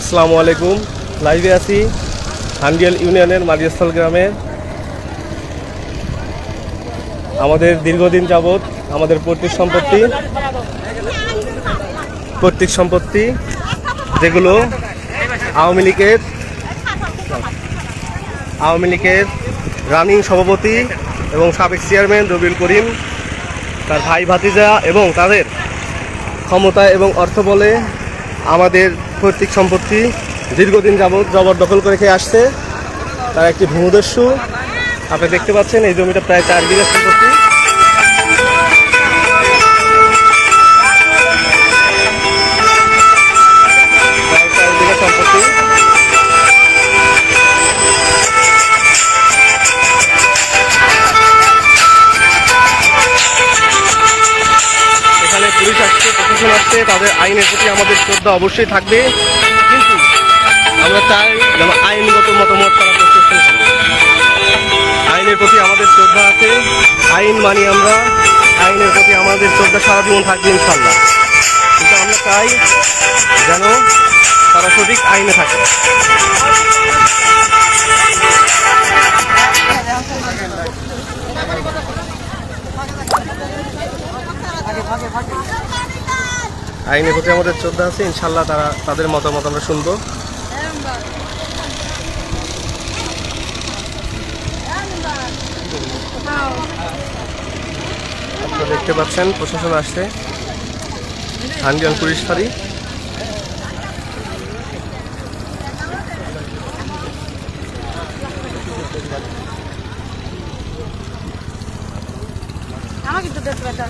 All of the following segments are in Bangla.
আসসালামু আলাইকুম। লাইভে আছি হান্ডিয়াল ইউনিয়নের মাঝিস্থল গ্রামে। আমাদের দীর্ঘদিন যাবৎ আমাদের পৈতৃক সম্পত্তি যেগুলো আওয়ামী লীগের রানিং সভাপতি এবং সাবেক চেয়ারম্যান রবিউল করিম, তার ভাই ভাতিজা এবং তাদের ক্ষমতা এবং অর্থ বলে আমাদের পৈতৃক সম্পত্তি দীর্ঘদিন যাবৎ জবরদখল করে খেয়ে আসছে। তার একটি ভূমিদস্যু আপনি দেখতে পাচ্ছেন, এই জমিটা প্রায় 4 বিঘা সম্পত্তি। এখানে পুলিশ আসছে, প্রশাসন আসছে, তাদের আইনের প্রতি আমাদের শ্রদ্ধা অবশ্যই থাকবে, কিন্তু আমরা চাই যেন আইনগত মতামত তারা প্রস্তুত করে। আইনের প্রতি আমাদের শ্রদ্ধা আছে, আইন মানি আমরা, আইনের প্রতি আমাদের শ্রদ্ধা সারা জীবন থাকবে ইনশাল্লাহ। কিন্তু আমরা চাই যেন তারা সঠিক আইনে থাকে। আইনের প্রতি আমাদের শ্রদ্ধা আছে, ইনশাল্লাহ তাদের মতামত আমরা শুনবো। আপনারা দেখতে পাচ্ছেন প্রশাসন আসছে, হান্ডিয়াল পুলিশ ফাঁড়ি। আমাকে তো দেখতে পাচ্ছ।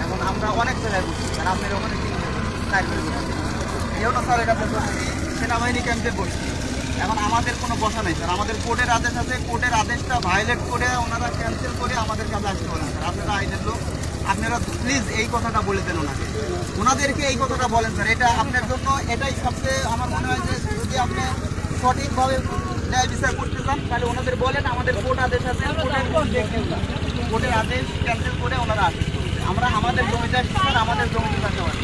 এখন আমরা অনেক জায়গায় বসি, আর আপনার ওখানে স্যার এটা সেনাবাহিনী ক্যাম্পে বসছি। এখন আমাদের কোনো বসা নেই স্যার, আমাদের কোর্টের আদেশ আছে, কোর্টের আদেশটা ভায়োলেট করে ওনারা ক্যান্সেল করে আমাদের কাছে আসতে বলেন স্যার। আপনারা আইনের লোক, আপনারা প্লিজ এই কথাটা বলে দেন ওনাকে, ওনাদেরকে এই কথাটা বলেন স্যার। এটা আপনার জন্য এটাই সবচেয়ে আমার মনে হয় যে যদি আপনি সঠিকভাবে ন্যায় বিচার করতে চান তাহলে ওনাদের বলেন আমাদের কোর্ট আদেশ আছে, কোর্টের আদেশ ক্যান্সেল করে ওনারা আদেশ করবে। আমরা আমাদের জমিতে আসছি স্যার, আমাদের জমিতে চাষাবাদী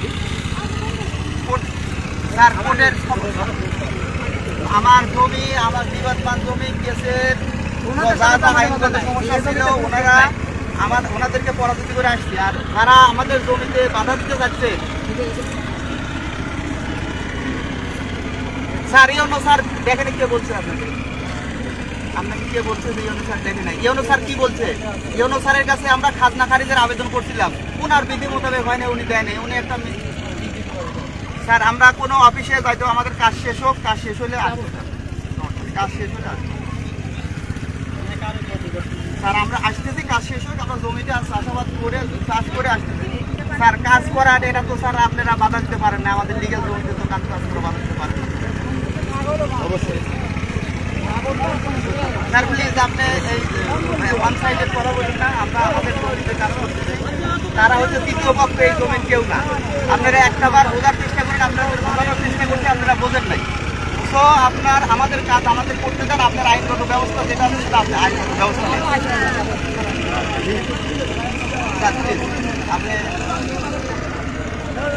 স্যার। কোর্টের আমার জমি, আমার বিবাদমান জমি কেসের আইনগত সমস্যা ছিল, ওনাদেরকে পরাজিত করে আসছি। আর তারা আমাদের জমিতে বাধা দিতে যাচ্ছে স্যার। ইউনো স্যার দেখেন কে বলছে আপনাকে কে বলছে যে ইউনো স্যার দেখে নাই? ইউনো স্যার কি বলছে? ইউনো স্যারের কাছে আমরা খাজনা খারিজের আবেদন করছিলাম, উনার বিধি মোতাবেক হয় না, উনি দেয় নাই, উনি একটা স্যার। আমরা কোনো অফিসে যাইতো, আমাদের কাজ শেষ হোক, কাজ শেষ হলে আসবো কাজ শেষ হলে আসবো স্যার। আমরা আসতেছি, কাজ শেষ হোক, আমরা জমিতে চাষাবাদ করে চাষ করে আসতেছি স্যার। কাজ করার এটা তো স্যার আপনারা বাধা দিতে পারেন না, আমাদের লিগ্যাল জমিতে তো কাজ করে বাধা দিতে পারেন না অবশ্যই স্যার। প্লিজ আপনি এই ওয়ান সাইডের কথা বলুন না, আমরা আমাদের জমিতে কাজ করতেছি, তারা হচ্ছে তৃতীয় পক্ষ, এই জমির কেউ না। আপনারা একটাবার বোঝার চেষ্টা করেন, আপনারা বোঝানোর চেষ্টা করছে, আপনারা বোঝেন নাই। তো আপনার আমাদের কাজ আমাদের করতে দেন, আপনার আইনগত ব্যবস্থা যেটা আছে সেটা আপনি আইনগত ব্যবস্থা নেন স্যার। প্লিজ আপনি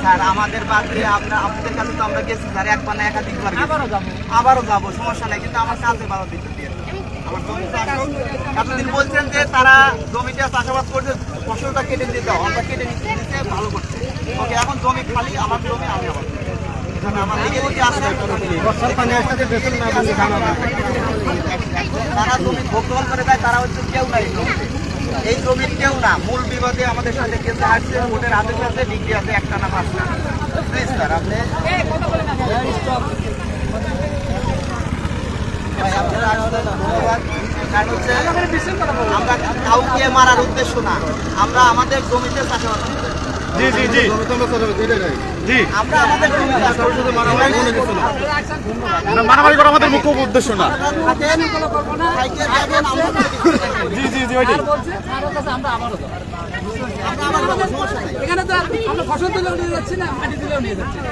স্যার আমাদের বাদ দিয়ে আপনাদের কাছে তো আমরা গেছি স্যার, একবার না একাধিকবার, আবারও যাবো, সমস্যা নেই, কিন্তু আমার কাজে বাধা দিতে দিয়ে আমার জমিতে এতদিন বলছেন যে তারা জমিতে চাষাবাদ করছে, ফসলটা কেটে দিতে, আমরা কেটে নিতে ভালো করছে। ওকে, এখন জমি খালি, আমার জমি আমি আবার তারা জমি ভোগদখল করে দেয়, তারা হচ্ছে কেউ নাই, এই জমির কেউ না। মূল বিবাদে আমাদের সাথে কেসে আসছে, ওদের আদেশ আছে, ডিগ্রি আছে, একটা না 5টা। প্লিজ স্যার আপনি আমরা কাউকে মারার উদ্দেশ্য না, আমরা আমাদের জমিতে চাষাবাদ করতে জি জি জি জি আমরা আমাদের মারামারি করা আমাদের মুখ্য উদ্দেশ্য না। জি জি জি ওইটাই। এখানে তো আমরা ফসল তুলেও নিয়ে যাচ্ছি না, মাটি তুলেও নিয়ে যাচ্ছি না।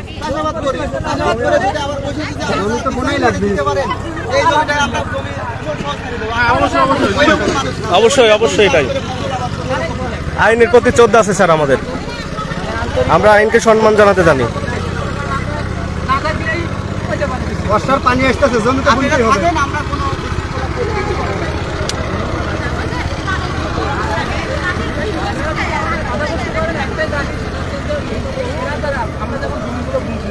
অবশ্যই অবশ্যই এটাই আইনের প্রতি শ্রদ্ধা আছে স্যার আমাদের। আমরা আইনকে সম্মান জানাতে জানি। না থাকলেই হইতে পারে। বর্ষার পানি আসতেছে জমিতে বুনতেই হবে। আমরা কোনো আমরা যখন জমিগুলো বুনছি,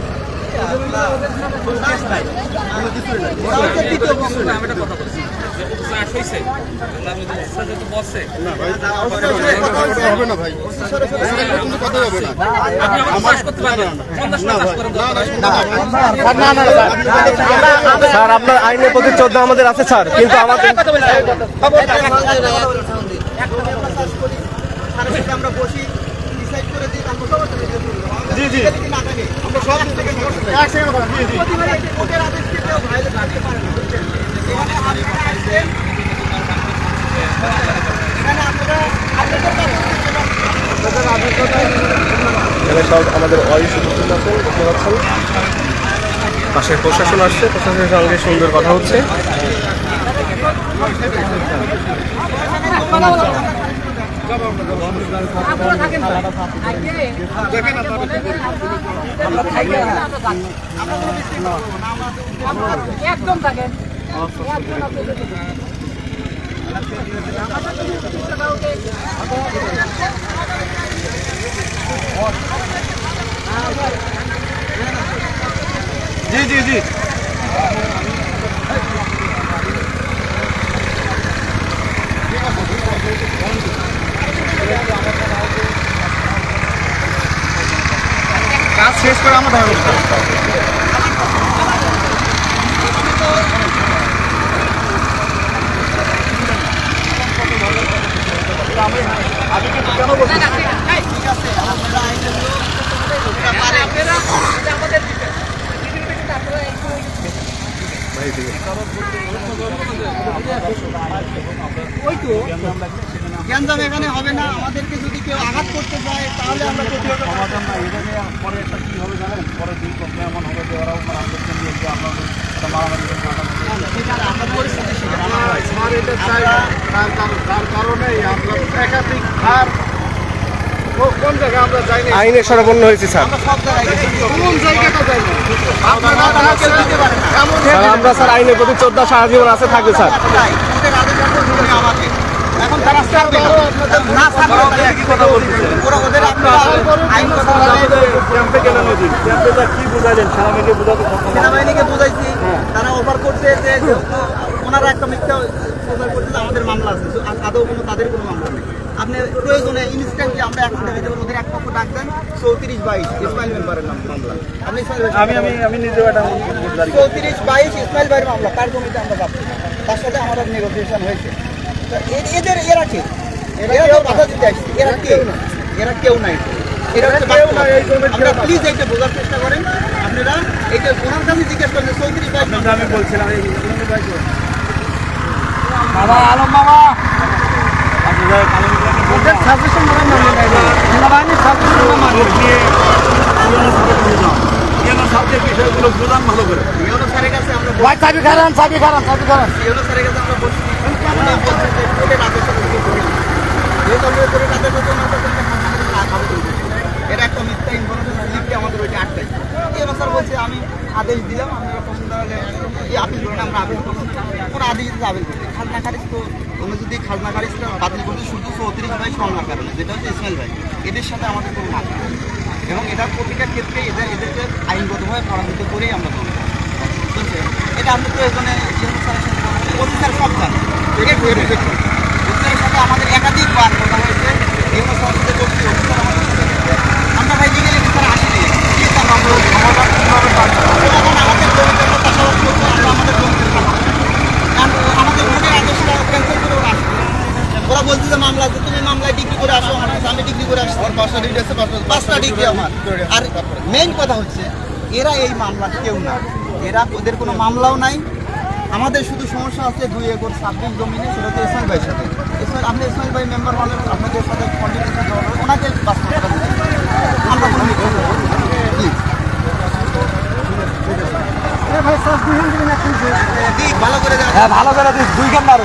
স্যার আপনার আইনের প্রতি শ্রদ্ধা আমাদের আছে স্যার, কিন্তু আমাদের আমরা বসি ডিসাইড করে দিই জি জি আমরা সব থেকে কোর্টের আদেশ কেউ ভাইলে রাখতে পারে না, বুঝছেন? এখানে আপনারা এখানে সব আমাদের অয়ুষ উপস্থিত আছেন, দেখতে পাচ্ছেন। পাশে প্রশাসন আসছে, প্রশাসনের সঙ্গে সুন্দর কথা হচ্ছে। আপনারা থাকেন না। আগে একদম থাকেন। জি জি জি কাজ শেষ করে আমরা দেখা জ্ঞানদাম এখানে হবে না। আমাদেরকে যদি কেউ আঘাত করতে চায় তাহলে আমরা সমাধান না, এটা নিয়ে পরে একটা কি হবে জানেন, পরে দুই পক্ষে এমন হবে যে ওরাও মানে আন্দোলন নিয়ে যে আপনাদের একটা মারামারি করবে, তার কারণেই আমরা একাধিক হার কোন জায়গায় আমরা যাইনি, আইনের শরণাপন্ন হয়েছি স্যার। সব জায়গায় কোন জায়গাটা যাইনি। আপনারা কেউ দিতে পারে না। স্যার আমরা স্যার আইনের প্রতি শ্রদ্ধা সারা জীবন আছে থাকবে স্যার। তাই কোর্টের আদেশ আছে শুনে আমাকে এখন তারা ছাড়বে না। না ছাড়বে না, একই কথা বলতেছেন। ওরা ওদের আপনারা আইন কথা ক্যাম্পে গেলেন ওই দিন, ক্যাম্পে যা কি বুঝাইলেন সেনাবাহিনীকে বুঝাতে সক্ষম সেনাবাহিনীকে বুঝাইছি, তারা অফার করছে যে ওনারা একটা মিথ্যা প্রচার করছে যে আমাদের মামলা আছে, আদৌ কোনো তাদের কোনো মামলা নেই। আপনি প্রয়োজনে ইনস্ট্যান্টলি আমরা এখন দেখে দেবেন, ওদের এক পক্ষ ডাক দেন 34-22 ইসমাইল মেম্বারের নাম মামলা। আপনি ইসমাইল আমি নিজেও একটা 34-22 ইসমাইল ভাইয়ের মামলা, তার জমিতে আমরা পাচ্ছি, তার সাথে আমাদের নেগোসিয়েশন হয়েছে। তা এরা কে? এরা তো বাধা দিতে আসছে, এরা কে? এরা কেউ নাই। এরা হচ্ছে বাস্তব। আপনারা প্লিজ এইটা বোঝার চেষ্টা করেন। আপনারা এইটা ওনার কাছে জিজ্ঞেস করেন 34-22 আমি বলছিলাম এই বাবা আলম বাবা সাজেশন সেনাবাহিনীর সাজেশন সাবজেক্ট বিষয়গুলো বুঝান ভালো করে। ইউনো স্যারের কাছে আমরা চাবি খারান ইউনো স্যারের কাছে আমরা বলছি, উনি বলছেন যে কোর্টের আদেশ আছে, যেহেতু আমরা কোর্টের আদেশ আছে ওনার কাছে একটা আবেদন করছি। এর একটা মিথ্যা ইনফরমেশন লিখতে আমাদের ওইটা আটকাই। ইউনো স্যার বলছে আমি আদেশ দিলাম, আপনারা পছন্দ হলে এই আপিল করুন, আমরা আবেদন করুন। কোনো আদেশ দিতে আবেদন করছি। খাজনা খারিজ তো উনি যদি খাজনা খারিজটা বাতিল করতে শুধু 34-22 মামলার কারণে, যেটা হচ্ছে ইসমাইল ভাই, এদের সাথে আমাদের কোনো মামলা নেই। এবং এটার প্রতিটা ক্ষেত্রে এদেরকে আইনগতভাবে পরাজিত করেই আমরা করবো। বুঝছেন? এটা আপনি প্রয়োজনে ইউনো স্যারের সাথে অফিসার সব জানেন। অফিসারের সাথে আমাদের একাধিকবার কথা হয়েছে, ইউনো স্যারের সাথে করছি, অফিসার আমাদের সাথে গেছে। আমরা ভাই লিগেলি স্যার আসিনি, কিন্তু আমরা সমাধান কীভাবে পাবো? আমাদের জমিতে আমরা চাষাবাদ করবো, আমরা আমাদের জমিতে থাকবো। কারণ আমাদের ভোটের আদেশটা ক্যান্সেল করে ওরা আসবে। ওরা বলছে যে মামলা আছে, তুমি মামলায় ডিগ্রি করে আসো, আমার কাছে আমি ডিগ্রি করে আসছি। 5টা ডিগ্রি আমার। আর মেইন কথা হচ্ছে এরা এই মামলা কেউ না, ওদের কোনো মামলাও নাই। আমাদের শুধু সমস্যা আছে 2 একর সাবজেক্ট জমিনে, সেটা হচ্ছে ইসমাইল ভাইয়ের সাথে। আপনি ইসমাইল ভাই মেম্বার হলেন, আপনাদের সাথে কন্ট্রিবিউশন দেওয়া হবে, ওনাকে 5 টাকা দিতে আমরা কোনো প্লিজ ভালো করে দেন। হ্যাঁ ভালো করে দিস, 2 খান মারো।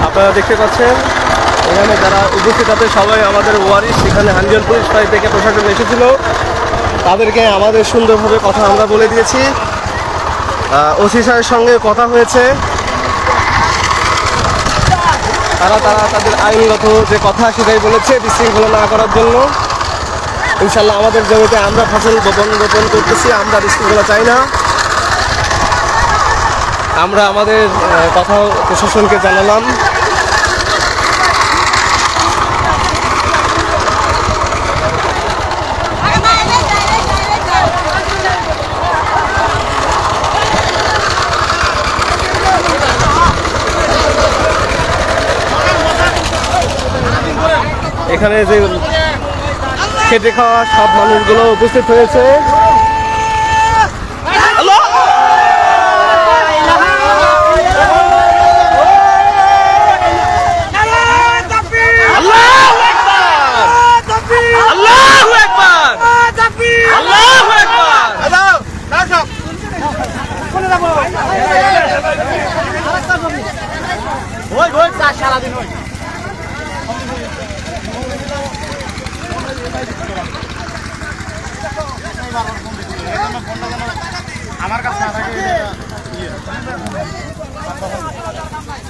আপনারা দেখতে পাচ্ছেন এখানে যারা উপস্থিত আছে সবাই আমাদের ওয়ারিশ, সেখানে হান্ডিয়াল পুলিশ ফাঁড়ি থেকে প্রশাসন এসেছিল, তাদেরকে আমাদের সুন্দরভাবে কথা আমরা বলে দিয়েছি। ওসি স্যারের সঙ্গে কথা হয়েছে, তারা তাদের আইনগত যে কথা সেটাই বলেছে বিশৃঙ্খলা না করার জন্য। ইনশাল্লাহ আমাদের জমিতে আমরা ফসল রোপণ করতেছি, আমরা বিশৃঙ্খলা চাই না। আমরা আমাদের কথা প্রশাসনকে জানালাম। এখানে যে খেটে খাওয়া সব মানুষগুলো উপস্থিত হয়েছে।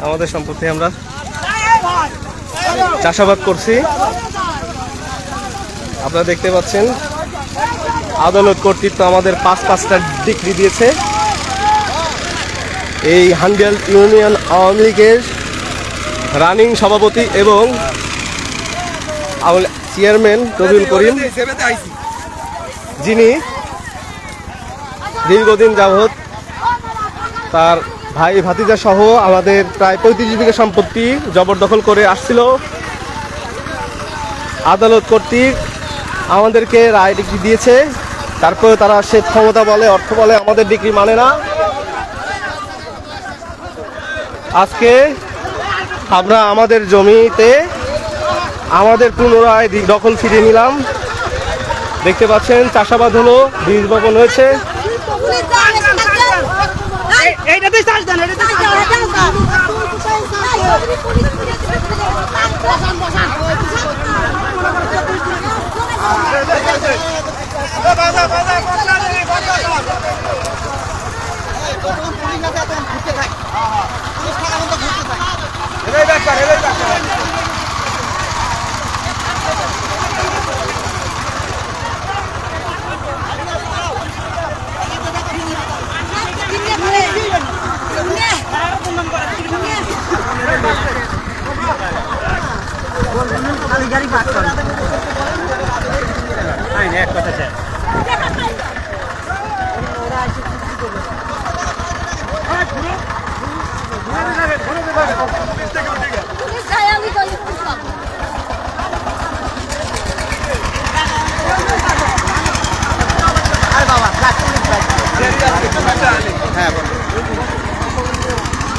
আমাদের সম্পত্তি আমরা চাষাবাদ করছি, আপনারা দেখতে পাচ্ছেন। আদালত কর্তৃত্ব আমাদের 5টা ডিগ্রি দিয়েছে। এই হান্ডিয়াল ইউনিয়ন আওয়ামী লীগের রানিং সভাপতি এবং চেয়ারম্যান রবিউল করিম, যিনি দীর্ঘদিন যাবৎ তার ভাই ভাতিজা সহ আমাদের প্রায় 35 বিঘা সম্পত্তি জবরদখল করে আসছিল। আদালত কর্তৃক আমাদেরকে রায় ডিগ্রি দিয়েছে, তারপরে তারা সে ক্ষমতা বলে অর্থ বলে আমাদের ডিগ্রি মানে না। আজকে আমরা আমাদের জমিতে আমাদের পুনরায় দখল ফিরিয়ে নিলাম। দেখতে পাচ্ছেন চাষাবাদ হলো, বীজ বপন হয়েছে।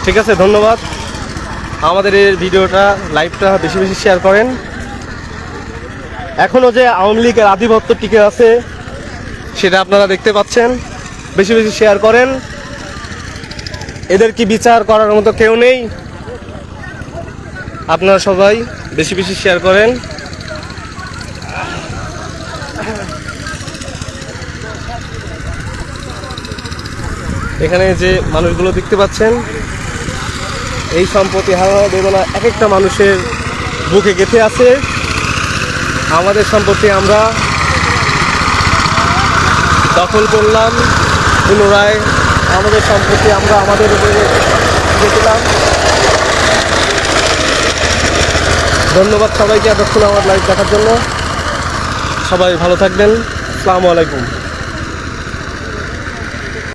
ঠিক আছে, ধন্যবাদ। আমাদের এই ভিডিওটা লাইভটা বেশি বেশি শেয়ার করেন। এখনো যে আওয়ামী লীগের আধিপত্য টিকে আছে সেটা আপনারা দেখতে পাচ্ছেন। বেশি বেশি শেয়ার করেন। এদের কি বিচার করার মতো কেউ নেই? আপনারা সবাই বেশি বেশি শেয়ার করেন। এখানে যে মানুষগুলো দেখতে পাচ্ছেন এই সম্পত্তি হারানোর বেদনা এক একটা মানুষের বুকে গেঁথে আছে। আমাদের সম্পত্তি আমরা দখল করলাম, পুনরায় আমাদের সম্পত্তি আমরা আমাদের উপরে দেখলাম। ধন্যবাদ সবাইকে এতক্ষণ আমার লাইভ দেখার জন্য। সবাই ভালো থাকবেন। আসসালামু আলাইকুম।